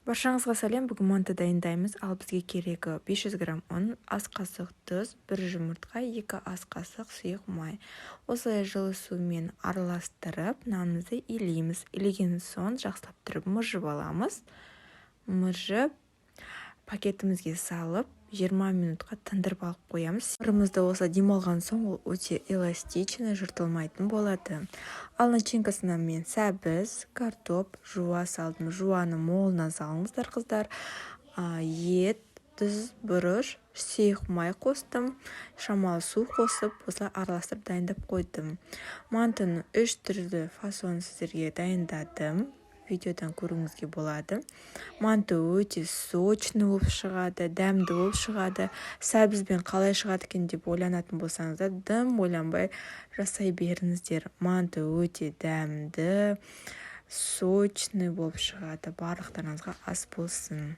Баршаңызға сәлем. Бүгін манты дайындаймыз. Ал бізге керегі 500 грамм ұн, ас қасық тұз, 1 жұмыртқа, 2 ас қасық сұйық май. Осылай жылы сумен араластырып, нанымызды илейміз. Илеген соң жақсылап тұрып мыжып аламыз. Мыжып пакетімізге салып 20 минутқа тындырып алып қоямыз. Мырымызды осылай демалған соң ол өте эластичный, жыртылмайтын болады. Ал начинкасына мен сәбіз, картоп, жуа салдым. Жуаны молына салыңыздар, қыздар. Ет, тұз, бұрыш, сұйық май қостым. Шамалы су қосып, осылай араластырып дайындап қойдым. Мантыны 3 түрлі фасон сіздерге дайындадым. Видеодан көруіңізге болады. Манты өте сочный болып шығады, дәмді болып шығады. Сәбізбен қалай шығады екен деп ойланатын болсаңыздар, дым ойланбай жасай беріңіздер. Манты өте дәмді, сочный болып шығады. Барлықтарыңызға ас болсын.